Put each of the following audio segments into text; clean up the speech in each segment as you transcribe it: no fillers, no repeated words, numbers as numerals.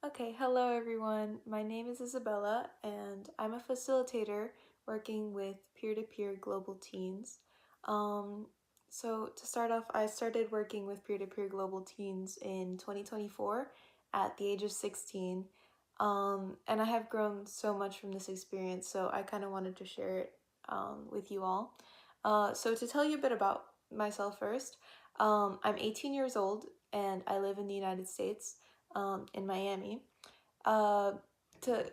Okay, hello everyone. My name is Isabella and I'm a facilitator working with peer-to-peer global teens. Um, so to start off, I started working with peer-to-peer global teens in 2024 at the age of 16. And I have grown so much from this experience, so I kind of wanted to share it with you all. So to tell you a bit about myself first, I'm 18 years old and I live in the United States in Miami. Uh, to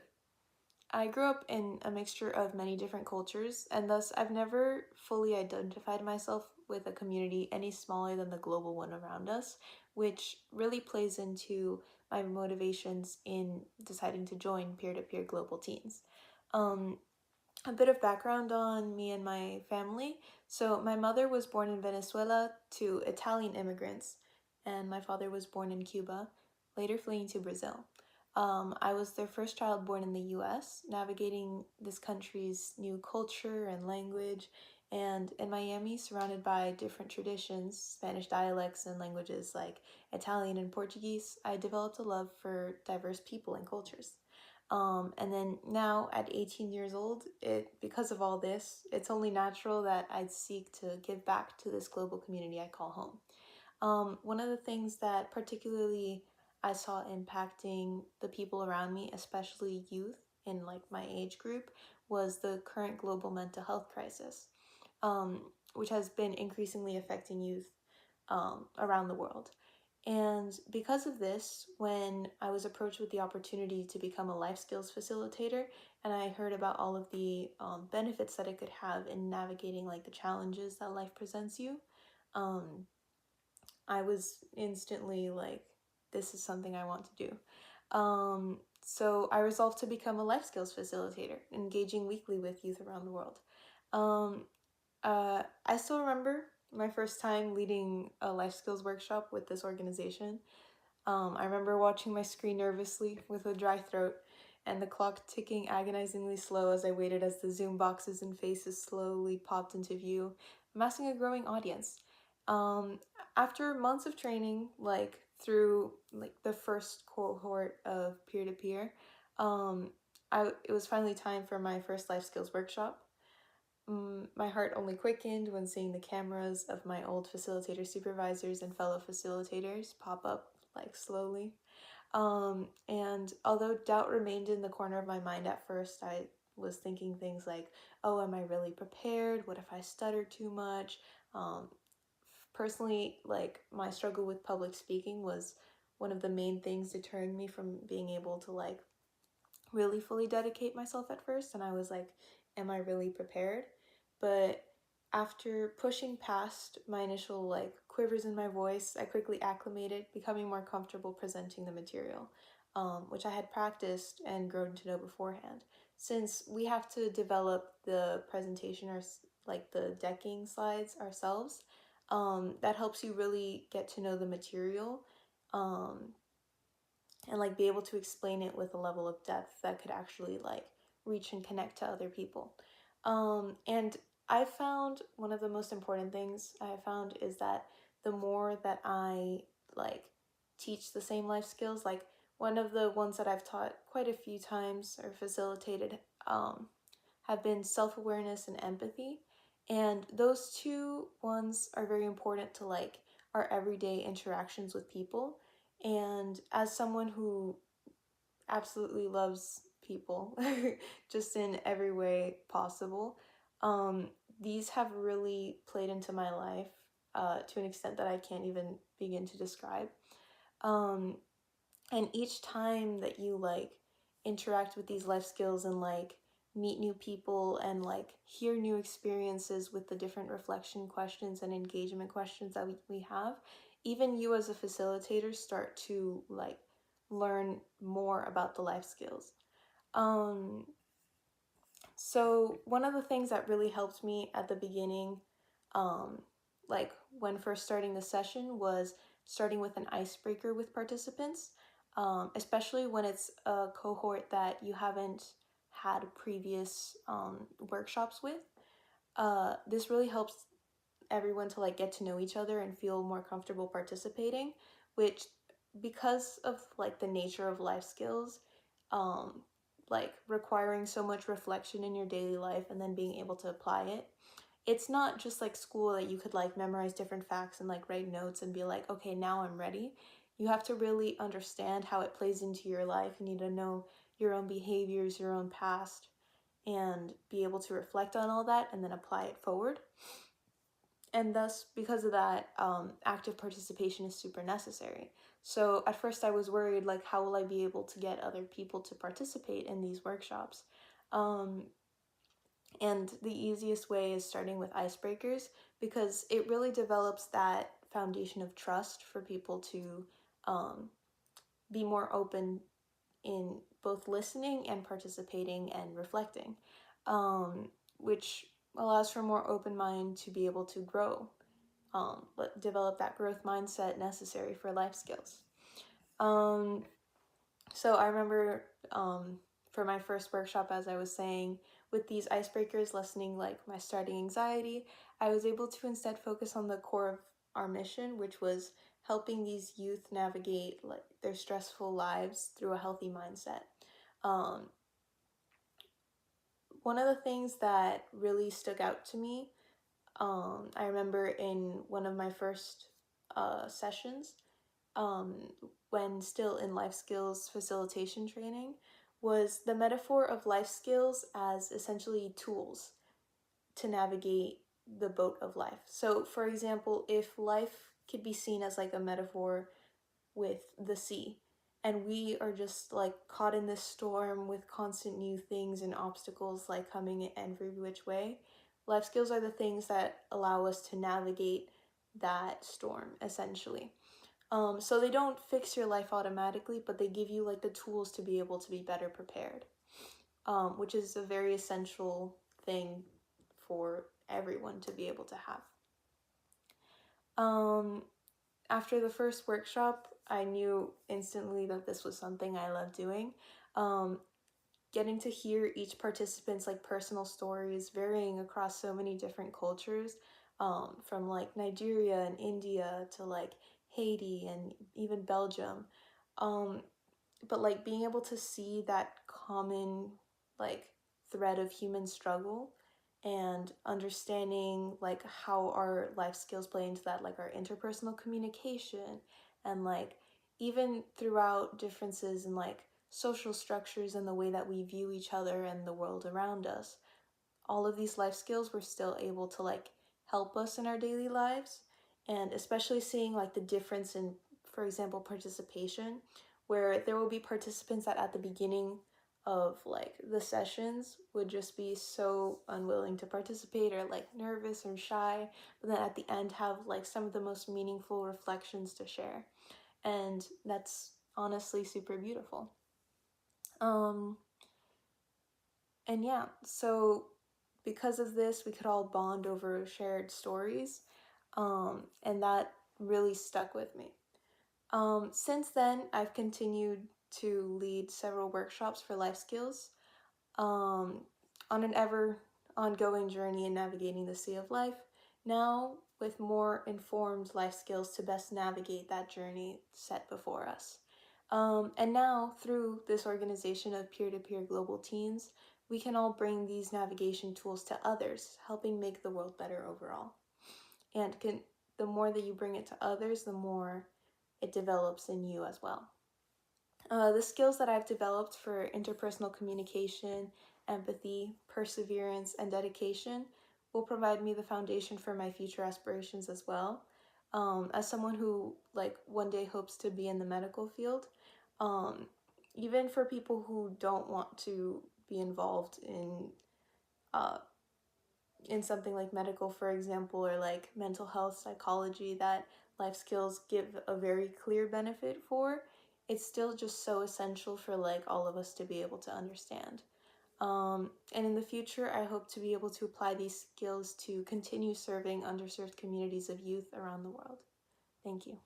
I grew up in a mixture of many different cultures, and thus I've never fully identified myself with a community any smaller than the global one around us, which really plays into my motivations in deciding to join peer-to-peer global teens. Um, a bit of background on me and my family. So my mother was born in Venezuela to Italian immigrants, and my father was born in Cuba, later fleeing to Brazil. I was their first child born in the US, navigating this country's new culture and language, and in Miami, surrounded by different traditions, Spanish dialects, and languages like Italian and Portuguese, I developed a love for diverse people and cultures. And then now at 18 years old, because of all this, it's only natural that I'd seek to give back to this global community I call home. One of the things that particularly I saw impacting the people around me, especially youth in like my age group, was the current global mental health crisis, which has been increasingly affecting youth around the world. And because of this, when I was approached with the opportunity to become a life skills facilitator, and I heard about all of the benefits that it could have in navigating like the challenges that life presents you, um, I was instantly like, this is something I want to do. So I resolved to become a life skills facilitator, engaging weekly with youth around the world. Um, I still remember my first time leading a life skills workshop with this organization. I remember watching my screen nervously with a dry throat and the clock ticking agonizingly slow as I waited as the Zoom boxes and faces slowly popped into view, amassing a growing audience. Um, After months of training, like through like the first cohort of peer-to-peer, it was finally time for my first life skills workshop. My heart only quickened when seeing the cameras of my old facilitator supervisors and fellow facilitators pop up like slowly. And although doubt remained in the corner of my mind at first, I was thinking things like, oh, am I really prepared? What if I stutter too much? Um, Personally, like my struggle with public speaking was one of the main things deterring me from being able to like really fully dedicate myself at first. And I was like, am I really prepared? But after pushing past my initial like quivers in my voice, I quickly acclimated, becoming more comfortable presenting the material, which I had practiced and grown to know beforehand. Since we have to develop the presentation or like the decking slides ourselves, that helps you really get to know the material, um, and like be able to explain it with a level of depth that could actually like reach and connect to other people. And I found one of the most important things I found is that the more that I like teach the same life skills, like one of the ones that I've taught quite a few times or facilitated have been self-awareness and empathy. And those two ones are very important to like our everyday interactions with people. And as someone who absolutely loves people just in every way possible, um, these have really played into my life to an extent that I can't even begin to describe. Um, and each time that you like interact with these life skills and like meet new people and like hear new experiences with the different reflection questions and engagement questions that we have, even you as a facilitator start to like learn more about the life skills. um so one of the things that really helped me at the beginning, um like when first starting the session, was starting with an icebreaker with participants, especially when it's a cohort that you haven't had previous workshops with. This really helps everyone to like get to know each other and feel more comfortable participating, which because of like the nature of life skills, um, like requiring so much reflection in your daily life and then being able to apply it, it's not just like school that you could like memorize different facts and like write notes and be like, okay, now I'm ready. You have to really understand how it plays into your life. You need to know your own behaviors, your own past, and be able to reflect on all that and then apply it forward. And thus, because of that, active participation is super necessary. So at first I was worried, like, how will I be able to get other people to participate in these workshops? And the easiest way is starting with icebreakers, because it really develops that foundation of trust for people to be more open in both listening and participating and reflecting, which allows for more open mind to be able to grow, but develop that growth mindset necessary for life skills. So I remember for my first workshop, as I was saying, with these icebreakers, lessening like my starting anxiety, I was able to instead focus on the core of our mission, which was helping these youth navigate like their stressful lives through a healthy mindset. Um, One of the things that really stuck out to me, I remember in one of my first sessions, um, when still in life skills facilitation training, was the metaphor of life skills as essentially tools to navigate the boat of life. So, for example, if life could be seen as like a metaphor with the sea, and we are just like caught in this storm with constant new things and obstacles like coming in every which way, life skills are the things that allow us to navigate that storm essentially. So they don't fix your life automatically, but they give you like the tools to be able to be better prepared, which is a very essential thing for everyone to be able to have. After the first workshop, I knew instantly that this was something I love doing. Getting to hear each participant's like personal stories varying across so many different cultures, from like Nigeria and India to like Haiti and even Belgium. But like being able to see that common like thread of human struggle and understanding like how our life skills play into that, like our interpersonal communication, and like even throughout differences in like social structures and the way that we view each other and the world around us, all of these life skills were still able to like help us in our daily lives. And especially seeing like the difference in, for example, participation, where there will be participants that at the beginning of like the sessions would just be so unwilling to participate or like nervous or shy, but then at the end have like some of the most meaningful reflections to share. And that's honestly super beautiful. And yeah, so because of this, we could all bond over shared stories, and that really stuck with me. Since then, I've continued to lead several workshops for life skills, on an ever ongoing journey in navigating the sea of life, now with more informed life skills to best navigate that journey set before us. And now, through this organization of peer-to-peer global teens, we can all bring these navigation tools to others, helping make the world better overall. And the more that you bring it to others, the more it develops in you as well. The skills that I've developed for interpersonal communication, empathy, perseverance, and dedication will provide me the foundation for my future aspirations as well. As someone who like one day hopes to be in the medical field, um, even for people who don't want to be involved uh, in something like medical, for example, or like mental health, psychology, that life skills give a very clear benefit for, it's still just so essential for like all of us to be able to understand. And in the future, I hope to be able to apply these skills to continue serving underserved communities of youth around the world. Thank you.